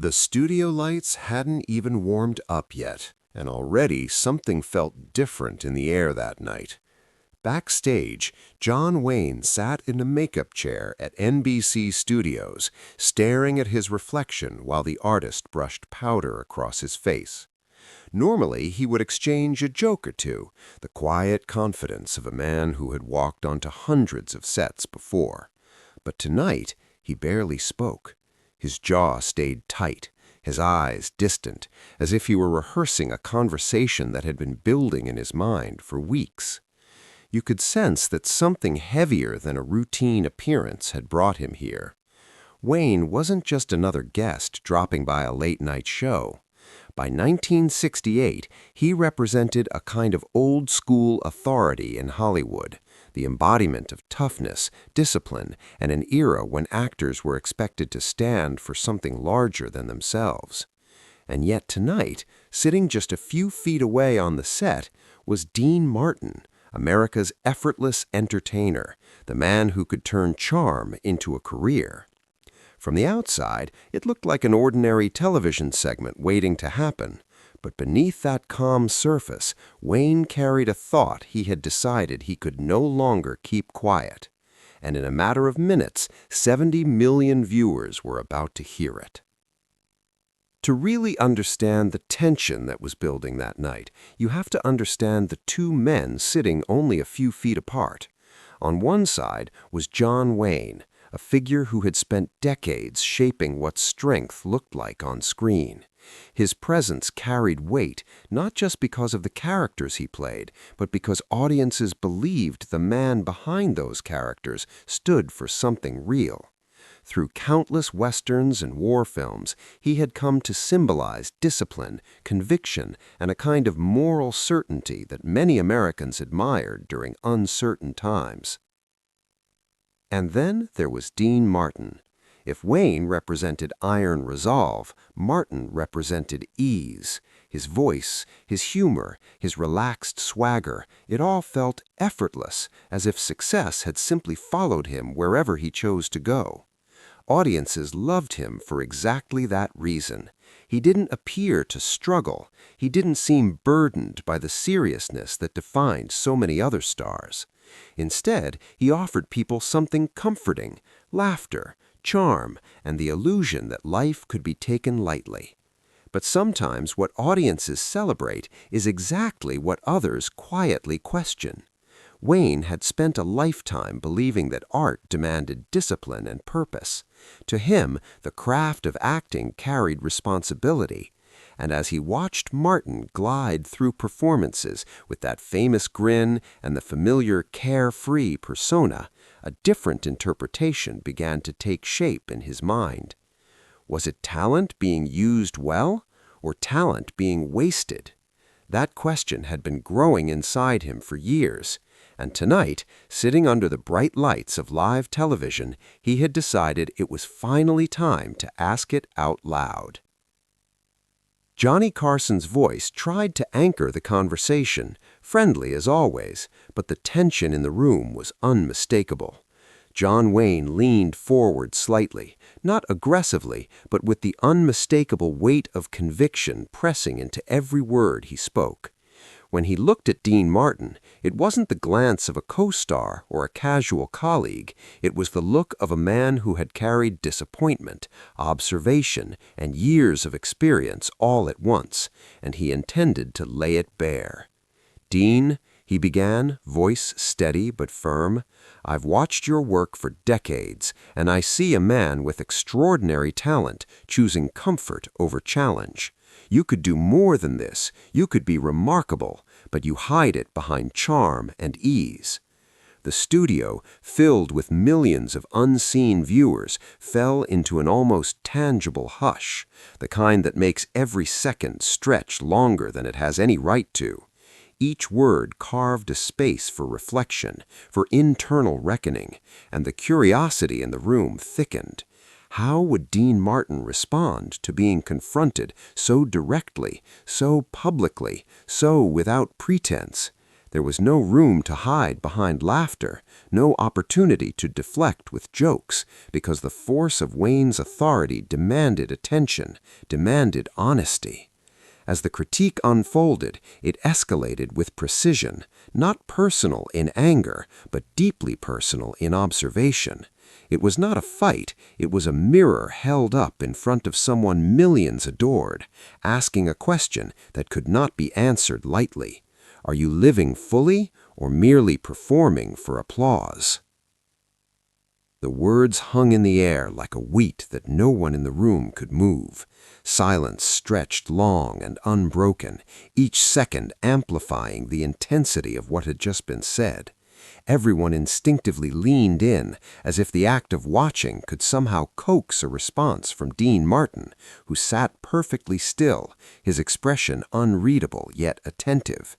The studio lights hadn't even warmed up yet, and already something felt different in the air that night. Backstage, John Wayne sat in a makeup chair at NBC Studios, staring at his reflection while the artist brushed powder across his face. Normally, he would exchange a joke or two, the quiet confidence of a man who had walked onto hundreds of sets before. But tonight, he barely spoke. His jaw stayed tight, his eyes distant, as if he were rehearsing a conversation that had been building in his mind for weeks. You could sense that something heavier than a routine appearance had brought him here. Wayne wasn't just another guest dropping by a late-night show. By 1968, he represented a kind of old-school authority in Hollywood, the embodiment of toughness, discipline, and an era when actors were expected to stand for something larger than themselves. And yet tonight, sitting just a few feet away on the set, was Dean Martin, America's effortless entertainer, the man who could turn charm into a career. From the outside, it looked like an ordinary television segment waiting to happen, but beneath that calm surface, Wayne carried a thought he had decided he could no longer keep quiet. And in a matter of minutes, 70 million viewers were about to hear it. To really understand the tension that was building that night, you have to understand the two men sitting only a few feet apart. On one side was John Wayne, a figure who had spent decades shaping what strength looked like on screen. His presence carried weight, not just because of the characters he played, but because audiences believed the man behind those characters stood for something real. Through countless westerns and war films, he had come to symbolize discipline, conviction, and a kind of moral certainty that many Americans admired during uncertain times. And then there was Dean Martin. If Wayne represented iron resolve, Martin represented ease. His voice, his humor, his relaxed swagger, it all felt effortless, as if success had simply followed him wherever he chose to go. Audiences loved him for exactly that reason. He didn't appear to struggle. He didn't seem burdened by the seriousness that defined so many other stars. Instead, he offered people something comforting, laughter, charm, and the illusion that life could be taken lightly. But sometimes what audiences celebrate is exactly what others quietly question. Wayne had spent a lifetime believing that art demanded discipline and purpose. To him, the craft of acting carried responsibility. And as he watched Martin glide through performances with that famous grin and the familiar carefree persona, a different interpretation began to take shape in his mind. Was it talent being used well, or talent being wasted? That question had been growing inside him for years, and tonight, sitting under the bright lights of live television, he had decided it was finally time to ask it out loud. Johnny Carson's voice tried to anchor the conversation, friendly as always, but the tension in the room was unmistakable. John Wayne leaned forward slightly, not aggressively, but with the unmistakable weight of conviction pressing into every word he spoke. When he looked at Dean Martin, it wasn't the glance of a co-star or a casual colleague. It was the look of a man who had carried disappointment, observation, and years of experience all at once, and he intended to lay it bare. "Dean," he began, voice steady but firm, "I've watched your work for decades, and I see a man with extraordinary talent choosing comfort over challenge. You could do more than this. You could be remarkable, but you hide it behind charm and ease." The studio, filled with millions of unseen viewers, fell into an almost tangible hush, the kind that makes every second stretch longer than it has any right to. Each word carved a space for reflection, for internal reckoning, and the curiosity in the room thickened. How would Dean Martin respond to being confronted so directly, so publicly, so without pretense? There was no room to hide behind laughter, no opportunity to deflect with jokes, because the force of Wayne's authority demanded attention, demanded honesty. As the critique unfolded, it escalated with precision, not personal in anger, but deeply personal in observation. It was not a fight, it was a mirror held up in front of someone millions adored, asking a question that could not be answered lightly. Are you living fully or merely performing for applause? The words hung in the air like a weight that no one in the room could move. Silence stretched long and unbroken, each second amplifying the intensity of what had just been said. Everyone instinctively leaned in, as if the act of watching could somehow coax a response from Dean Martin, who sat perfectly still, his expression unreadable yet attentive.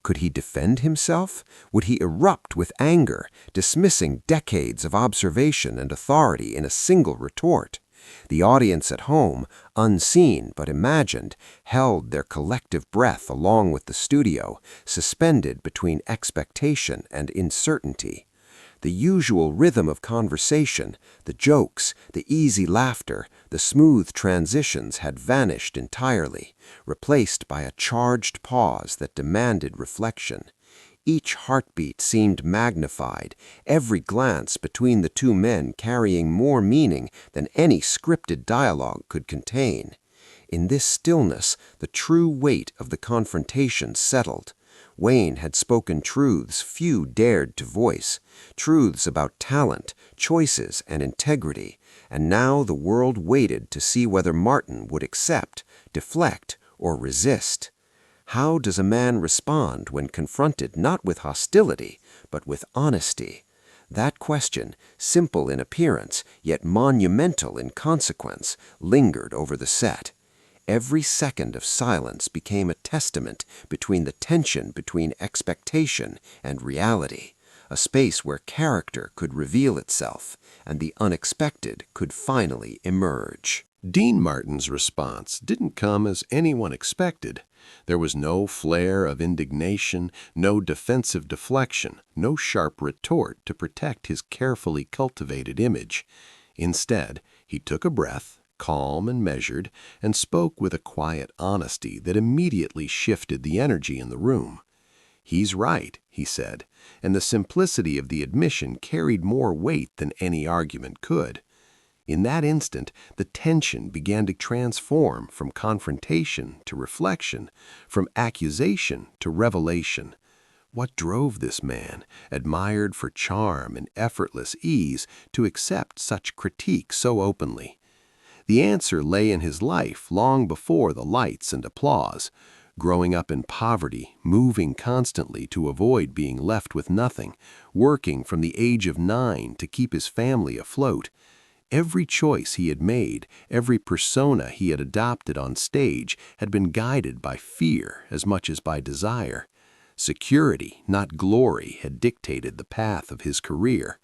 Could he defend himself? Would he erupt with anger, dismissing decades of observation and authority in a single retort? The audience at home, unseen but imagined, held their collective breath along with the studio, suspended between expectation and uncertainty. The usual rhythm of conversation, the jokes, the easy laughter, the smooth transitions had vanished entirely, replaced by a charged pause that demanded reflection. Each heartbeat seemed magnified, every glance between the two men carrying more meaning than any scripted dialogue could contain. In this stillness, the true weight of the confrontation settled. Wayne had spoken truths few dared to voice, truths about talent, choices, and integrity, and now the world waited to see whether Martin would accept, deflect, or resist. How does a man respond when confronted not with hostility, but with honesty? That question, simple in appearance, yet monumental in consequence, lingered over the set. Every second of silence became a testament between the tension between expectation and reality, a space where character could reveal itself and the unexpected could finally emerge. Dean Martin's response didn't come as anyone expected. There was no flare of indignation, no defensive deflection, no sharp retort to protect his carefully cultivated image. Instead, he took a breath, calm and measured, and spoke with a quiet honesty that immediately shifted the energy in the room. "He's right," he said, and the simplicity of the admission carried more weight than any argument could. In that instant, the tension began to transform from confrontation to reflection, from accusation to revelation. What drove this man, admired for charm and effortless ease, to accept such critique so openly? The answer lay in his life long before the lights and applause. Growing up in poverty, moving constantly to avoid being left with nothing, working from the age of 9 to keep his family afloat. Every choice he had made, every persona he had adopted on stage had been guided by fear as much as by desire. Security, not glory, had dictated the path of his career.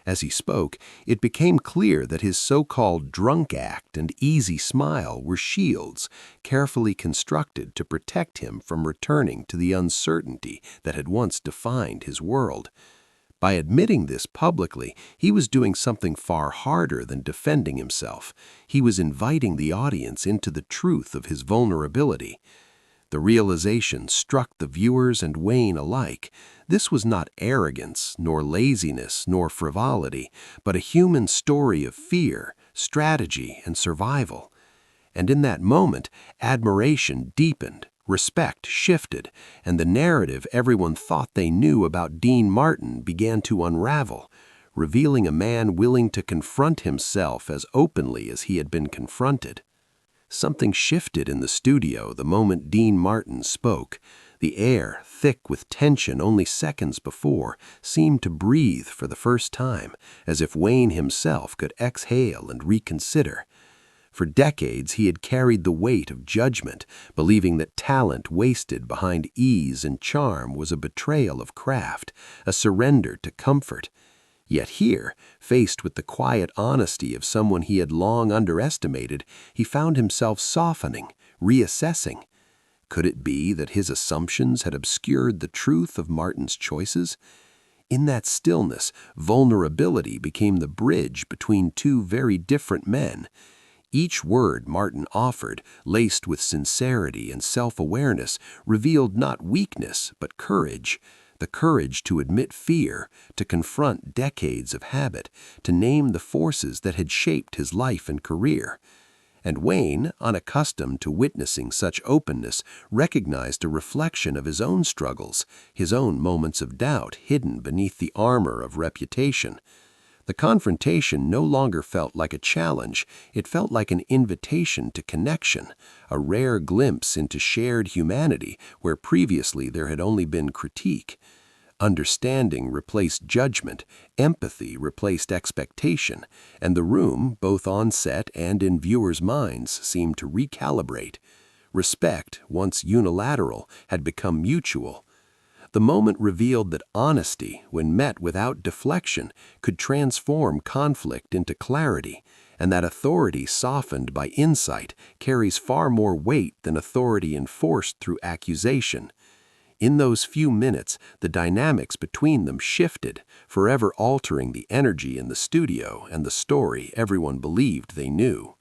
As he spoke, it became clear that his so-called drunk act and easy smile were shields, carefully constructed to protect him from returning to the uncertainty that had once defined his world. By admitting this publicly, he was doing something far harder than defending himself. He was inviting the audience into the truth of his vulnerability. The realization struck the viewers and Wayne alike. This was not arrogance, nor laziness, nor frivolity, but a human story of fear, strategy, and survival. And in that moment, admiration deepened, respect shifted, and the narrative everyone thought they knew about Dean Martin began to unravel, revealing a man willing to confront himself as openly as he had been confronted. Something shifted in the studio the moment Dean Martin spoke. The air, thick with tension only seconds before, seemed to breathe for the first time, as if Wayne himself could exhale and reconsider. For decades he had carried the weight of judgment, believing that talent wasted behind ease and charm was a betrayal of craft, a surrender to comfort. Yet here, faced with the quiet honesty of someone he had long underestimated, he found himself softening, reassessing. Could it be that his assumptions had obscured the truth of Martin's choices? In that stillness, vulnerability became the bridge between two very different men. Each word Martin offered, laced with sincerity and self-awareness, revealed not weakness but courage. The courage to admit fear, to confront decades of habit, to name the forces that had shaped his life and career. And Wayne, unaccustomed to witnessing such openness, recognized a reflection of his own struggles, his own moments of doubt hidden beneath the armor of reputation. The confrontation no longer felt like a challenge, it felt like an invitation to connection, a rare glimpse into shared humanity where previously there had only been critique. Understanding replaced judgment, empathy replaced expectation, and the room, both on set and in viewers' minds, seemed to recalibrate. Respect, once unilateral, had become mutual. The moment revealed that honesty, when met without deflection, could transform conflict into clarity, and that authority softened by insight carries far more weight than authority enforced through accusation. In those few minutes, the dynamics between them shifted, forever altering the energy in the studio and the story everyone believed they knew.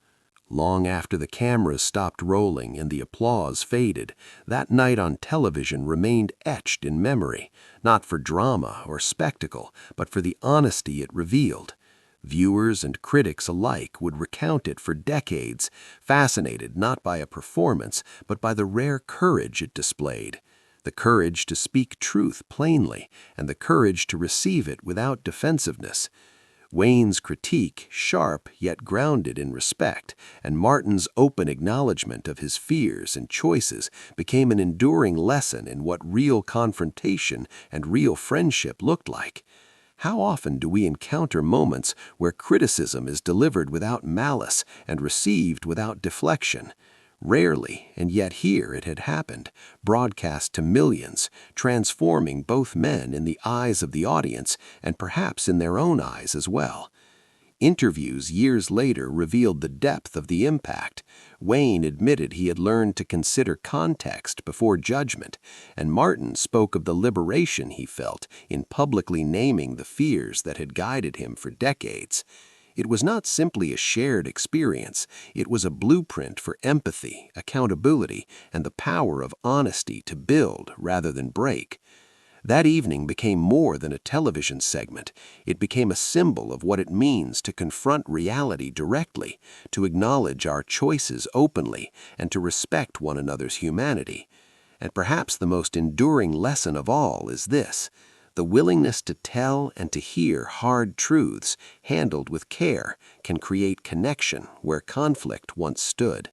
Long after the cameras stopped rolling and the applause faded, that night on television remained etched in memory, not for drama or spectacle, but for the honesty it revealed. Viewers and critics alike would recount it for decades, fascinated not by a performance, but by the rare courage it displayed. The courage to speak truth plainly, and the courage to receive it without defensiveness. Wayne's critique, sharp yet grounded in respect, and Martin's open acknowledgement of his fears and choices became an enduring lesson in what real confrontation and real friendship looked like. How often do we encounter moments where criticism is delivered without malice and received without deflection? Rarely, and yet here it had happened, broadcast to millions, transforming both men in the eyes of the audience and perhaps in their own eyes as well. Interviews years later revealed the depth of the impact. Wayne admitted he had learned to consider context before judgment, and Martin spoke of the liberation he felt in publicly naming the fears that had guided him for decades. It was not simply a shared experience, it was a blueprint for empathy, accountability, and the power of honesty to build rather than break. That evening became more than a television segment. It became a symbol of what it means to confront reality directly, to acknowledge our choices openly, and to respect one another's humanity. And perhaps the most enduring lesson of all is this: the willingness to tell and to hear hard truths, handled with care, can create connection where conflict once stood.